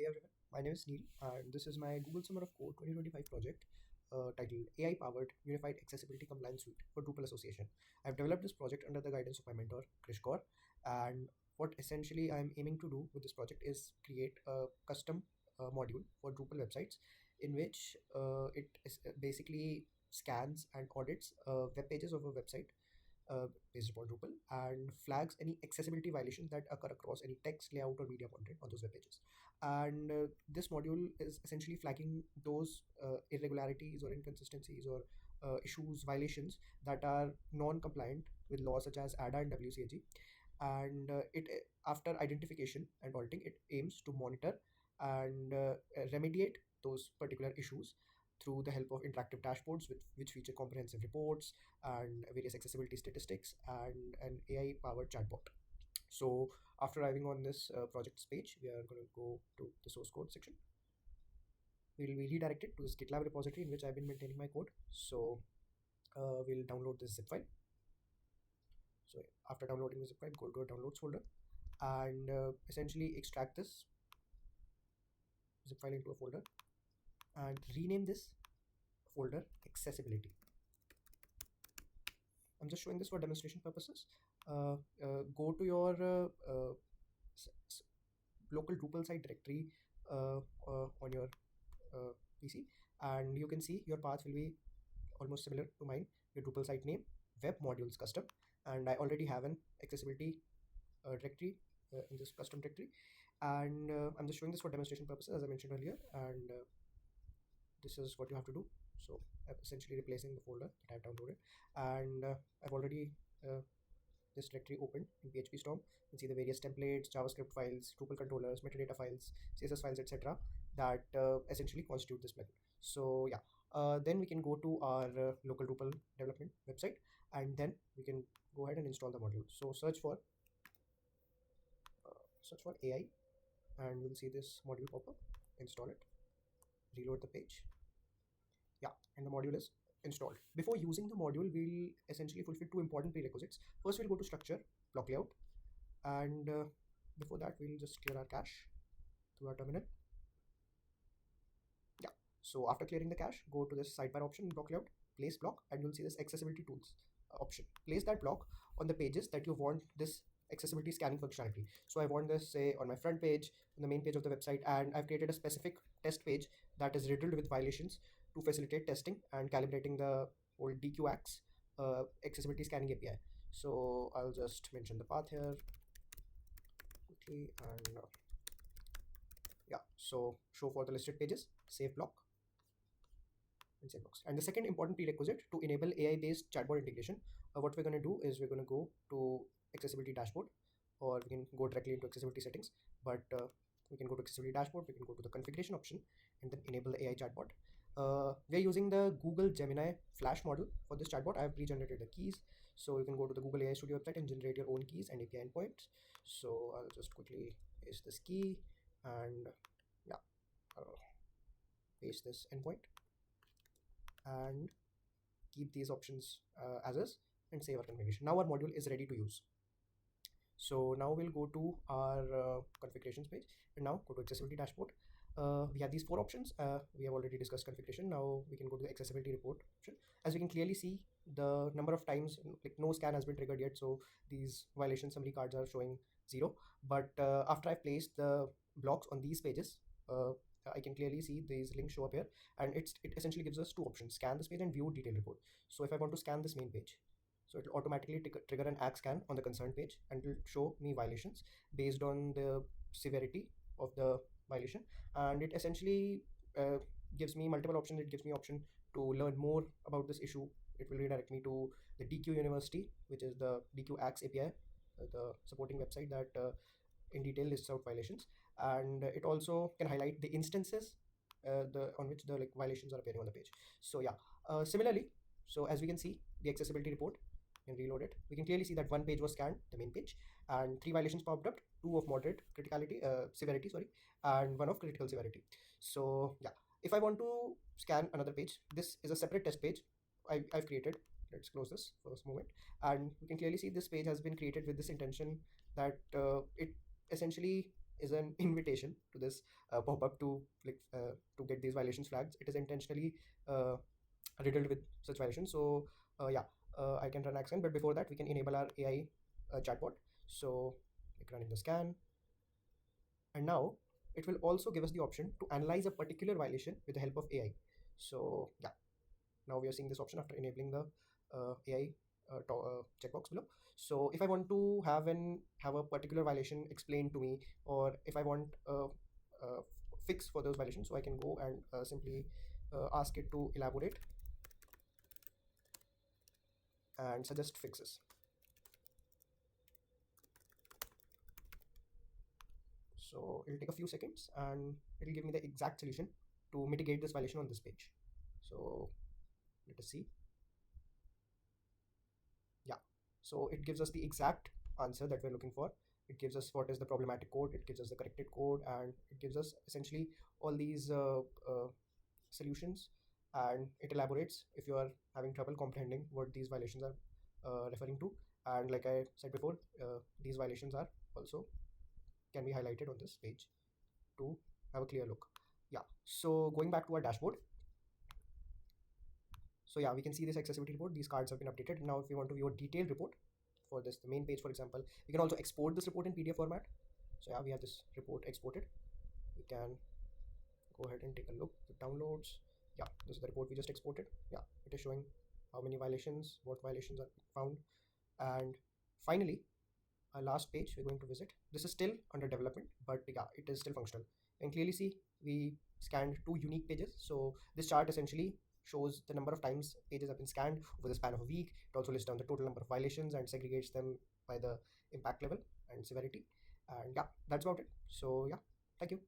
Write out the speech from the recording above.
Hey everyone, my name is Neil and this is my Google Summer of Code 2025 project titled AI Powered Unified Accessibility Compliance Suite for Drupal Association. I've developed this project under the guidance of my mentor Krish Kaur, and what essentially I'm aiming to do with this project is create a custom module for Drupal websites in which it basically scans and audits web pages of a website based upon Drupal and flags any accessibility violations that occur across any text, layout, or media content on those web pages. And this module is essentially flagging those irregularities or inconsistencies or issues, violations that are non-compliant with laws such as ADA and WCAG. And after identification and auditing, it aims to monitor and remediate those particular issues through the help of interactive dashboards which feature comprehensive reports and various accessibility statistics and an AI powered chatbot. So after arriving on this project's page, we are going to go to the source code section. We will be redirected to this GitLab repository in which I've been maintaining my code. So we'll download this zip file. So after downloading the zip file, go to our downloads folder and essentially extract this zip file into a folder and rename this folder accessibility. I'm just showing this for demonstration purposes. Go to your local Drupal site directory on your PC, and you can see your path will be almost similar to mine. Your Drupal site name, web modules custom, and I already have an accessibility directory in this custom directory, and I'm just showing this for demonstration purposes as I mentioned earlier, and this is what you have to do. So I'm essentially replacing the folder that I've downloaded, and I've already this directory opened in PHP Storm. You can see the various templates, JavaScript files, Drupal controllers, metadata files, CSS files, etc. that essentially constitute this method. So yeah, then we can go to our local Drupal development website, and then we can go ahead and install the module. So search for AI, and we'll see this module pop up. Install it, reload the page. Yeah, and the module is installed. Before using the module, we'll essentially fulfill two important prerequisites. First, we'll go to structure, block layout, and before that, we'll just clear our cache through our terminal. Yeah, so after clearing the cache, go to this sidebar option, block layout, place block, and you'll see this accessibility tools option. Place that block on the pages that you want this accessibility scanning functionality. So I want this, say, on my front page, on the main page of the website, and I've created a specific test page that is riddled with violations to facilitate testing and calibrating the whole DQAX accessibility scanning API. So I'll just mention the path here quickly, and yeah, so show for the listed pages, save block, and save blocks. And the second important prerequisite to enable AI-based chatbot integration, what we're going to do is we're going to go to accessibility dashboard, or we can go directly into accessibility settings, but we can go to accessibility dashboard, we can go to the configuration option and then enable the AI chatbot. We're using the Google Gemini Flash model for this chatbot. I have pre-generated the keys, so you can go to the Google AI Studio website and generate your own keys and API endpoints. So I'll just quickly paste this key and yeah, paste this endpoint and keep these options as is and save our configuration. Now our module is ready to use. So now we'll go to our configurations page and now go to accessibility dashboard. We have these four options. We have already discussed configuration. Now we can go to the accessibility report option. As you can clearly see, the number of times like no scan has been triggered yet, so these violation summary cards are showing 0. But after I've placed the blocks on these pages, I can clearly see these links show up here, and it essentially gives us two options: scan this page and view detailed report. So if I want to scan this main page, so it will automatically trigger an ACK scan on the concerned page, and it will show me violations based on the severity of the violation. And it essentially gives me multiple options. It gives me option to learn more about this issue. It will redirect me to the DQ University, which is the DQ ACKS API, the supporting website that in detail lists out violations. And it also can highlight the instances on which the violations are appearing on the page. So yeah, similarly, so as we can see the accessibility report and reload it, we can clearly see that one page was scanned, the main page, and 3 violations popped up, 2 of moderate criticality severity, sorry, and 1 of critical severity. So yeah, if I want to scan another page, this is a separate test page I've created. Let's close this for a moment, and we can clearly see this page has been created with this intention that it essentially is an invitation to this pop-up to get these violations flagged. It is intentionally riddled with such violations. So yeah, I can run accent, but before that we can enable our AI chatbot. So like running the scan, and now it will also give us the option to analyze a particular violation with the help of AI. So yeah, now we are seeing this option after enabling the AI checkbox below. So if I want to have a particular violation explained to me, or if I want a fix for those violations, so I can go and simply ask it to elaborate and suggest fixes. So it'll take a few seconds and it'll give me the exact solution to mitigate this violation on this page. So let us see. Yeah, so it gives us the exact answer that we're looking for. It gives us what is the problematic code, it gives us the corrected code, and it gives us essentially all these solutions, and it elaborates if you are having trouble comprehending what these violations are referring to. And like I said before, these violations are also can be highlighted on this page to have a clear look. Yeah, so going back to our dashboard, so yeah, we can see this accessibility report. These cards have been updated. Now if we want to view a detailed report for this, the main page for example, we can also export this report in PDF format. So yeah, we have this report exported. We can go ahead and take a look at downloads. Yeah, this is the report we just exported. Yeah, it is showing how many violations, what violations are found. And finally, our last page we're going to visit. This is still under development, but yeah, it is still functional. You can clearly see we scanned two unique pages. So this chart essentially shows the number of times pages have been scanned over the span of a week. It also lists down the total number of violations and segregates them by the impact level and severity. And yeah, that's about it. So yeah, thank you.